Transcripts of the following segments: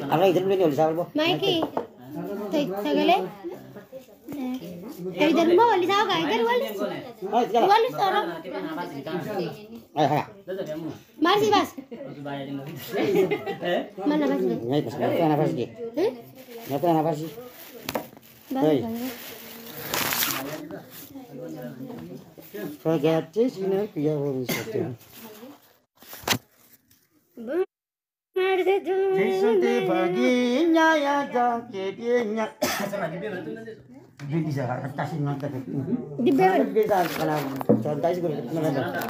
Apa itu dulu ni oleh siapa? Mikey. Tagale. Dari dalam bawah oleh siapa? Ikan walis. Walis orang. Ayo, Masih bas. Mana bas? Ini pas. Apa nafas dia? Apa nafas sih? Hei. Kagak sini dia harus itu. Sesuatu paginya ya jadinya. Bisa kasih nonton. Di bawah. Bisa karena contoh sih gue mana.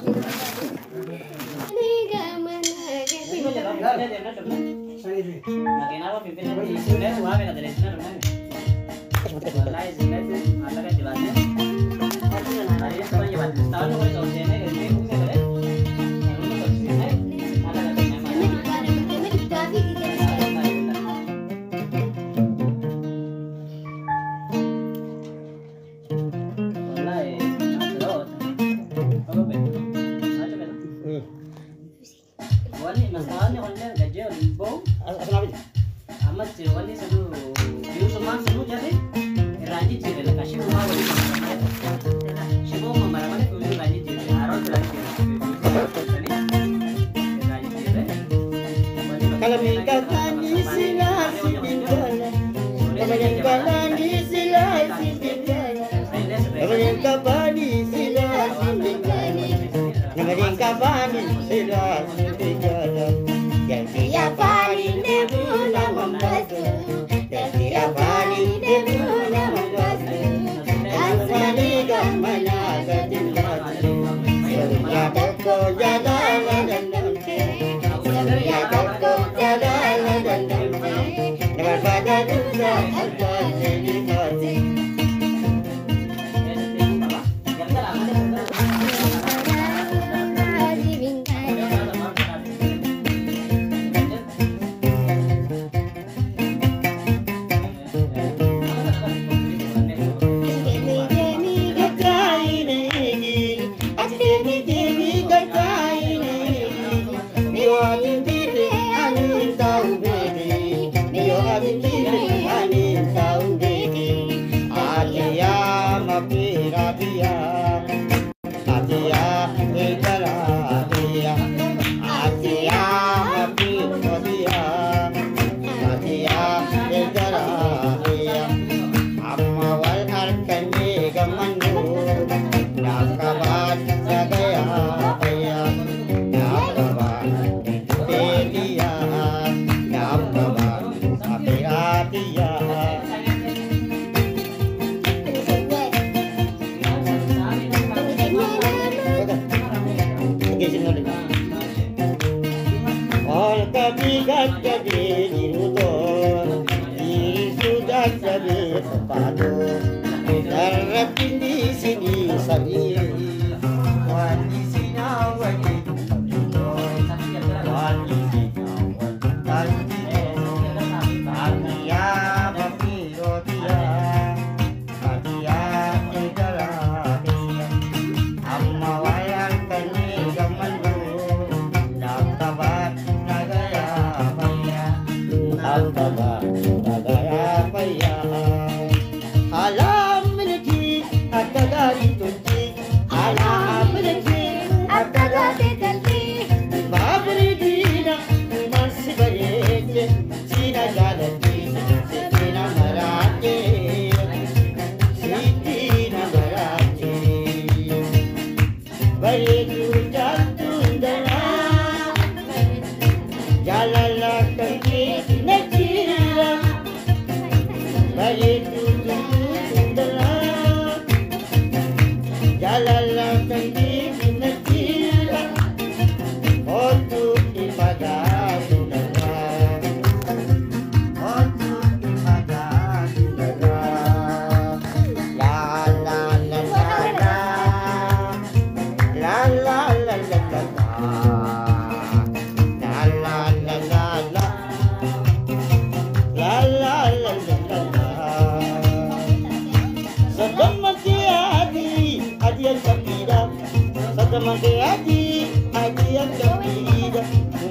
Aji yang gembira,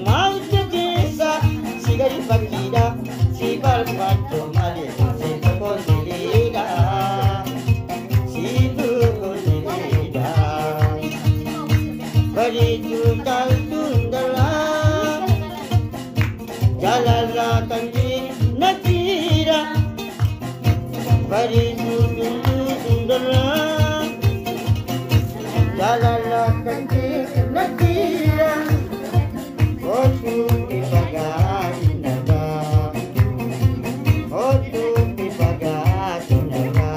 mau jadi sa, sigari fakida. Jalan-jalan di negara beri sundur-sundur. Jalan-jalan di negara otu dipagari naga, otu dipagari naga.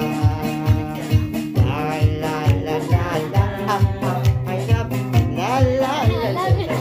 La la la la la, I love, la la la la.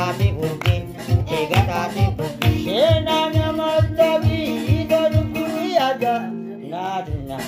tadi bukti, tiga tadi bukti. Senangnya mata hidup kuri ada, nada.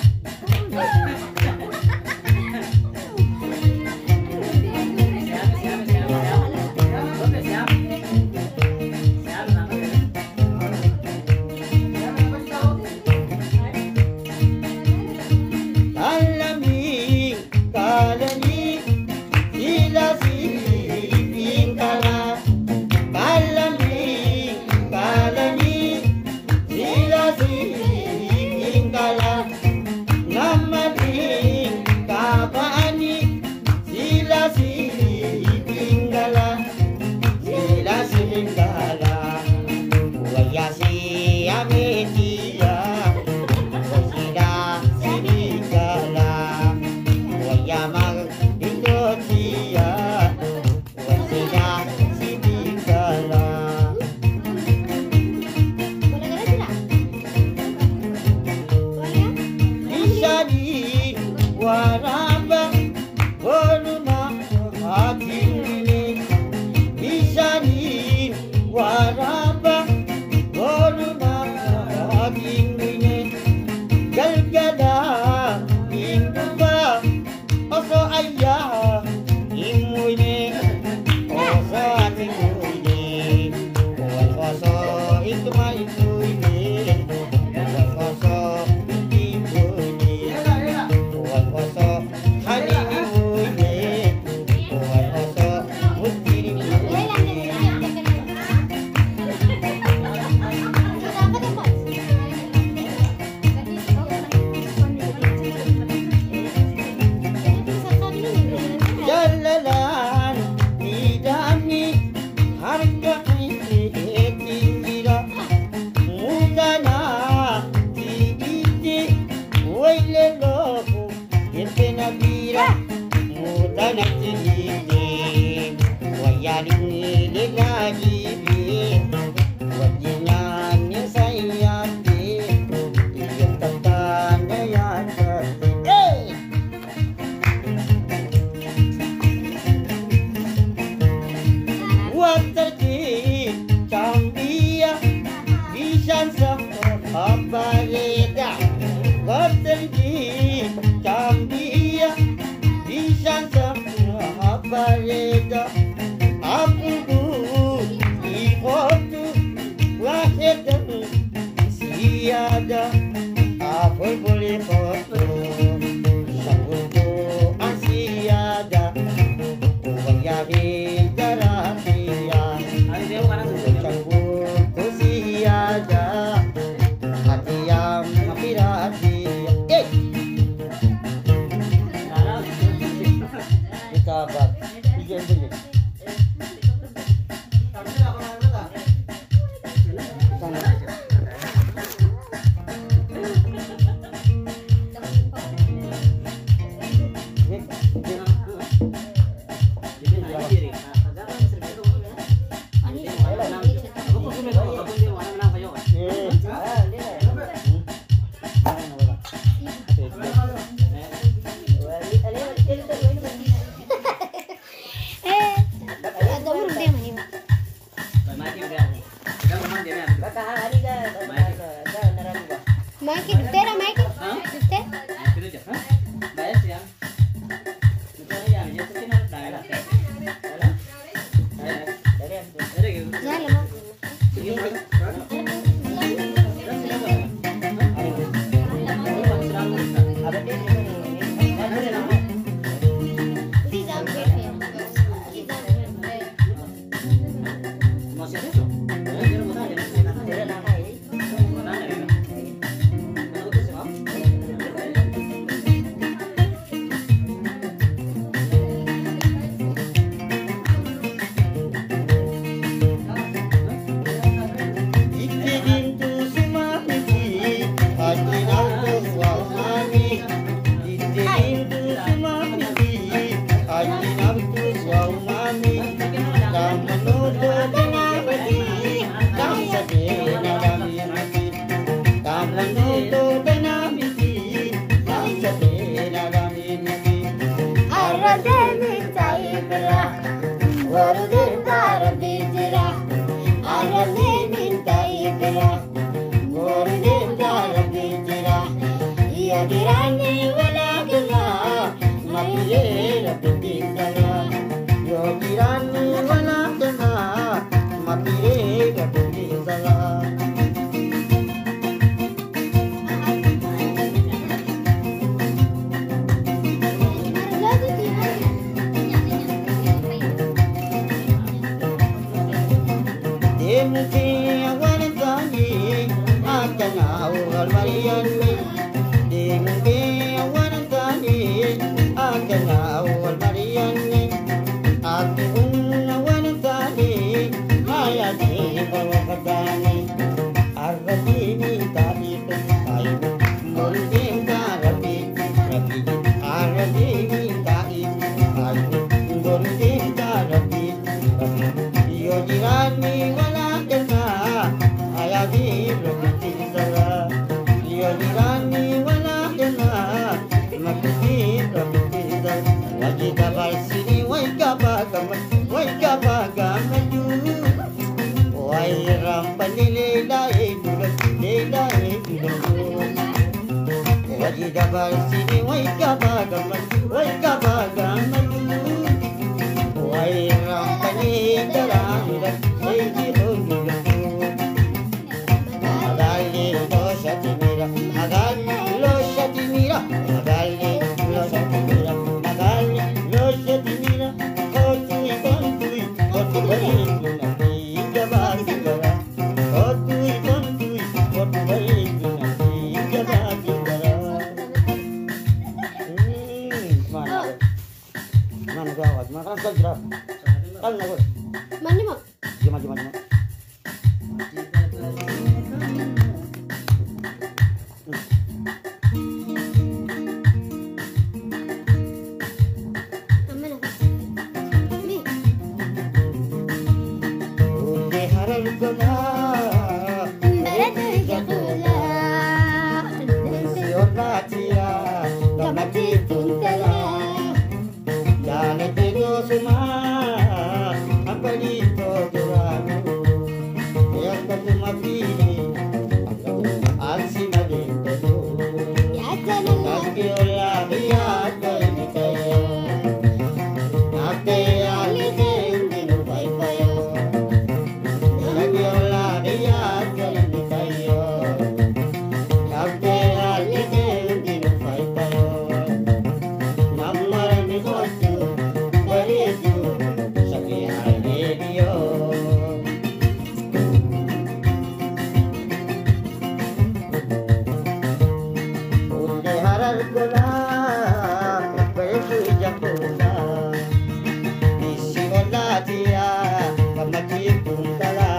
Warudir darabidira, arale minta ibira. Warudir darabidira, iya girani wala gala, mapiye rabidira. Yo girani wala gala, mapiye rabidira. Demti awanani atana awal mariani Demti awanani atana awal mariani Atun awanani ayati bawakadani Arradini taib taib Muldim tarabi rabi Arradini taib taib Muldim tarabi rabi Yo jirani wala kena ayati rabbi zara Yo jirani wala kena makti rabbi zara Wajida barsini waikaba gamaju Wai rampani lela edula Wajida barsini waikaba gamaju Wai rampani daranda eji hojula Agali lo shatimira Agali lo shatimira Agali lo shatimira Agali lo shatimira Kotui kontui kotui nabi jabati gara Kotui kontui kotui nabi jabati gara Mana gawat, mana kan kira. Kan nak. Mana mak? Jom. Ni. Undi haral guna. Mereka jakula. Siorna tia, kamati tuntala. Jalan tido suma, apa di toguranu. Yang ketumati, aksi madin tedu. Ya jangan. Kaki olah biar termitaya. Nate alih dinu pai payo. Kaki olah biar termitaya. Nate alih dinu pai payo. Namar ni kostu beritu sakit hati dia. Undi haral guna beritu jakuna. Isi olah dia kamati puntala.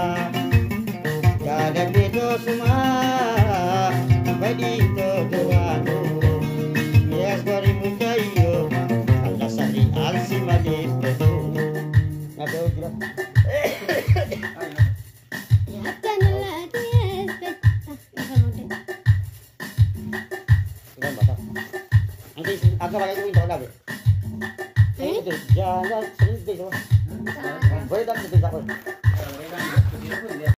Jalan itu semua begitu doanu. Yes, dari mukayo Allah sari alsi madis betu. Ada kira. Ya jangan lagi. Kan bapak. Nanti aku pakai itu minta lagi. Itu jangan sering tu. Boleh tak kita tak boleh.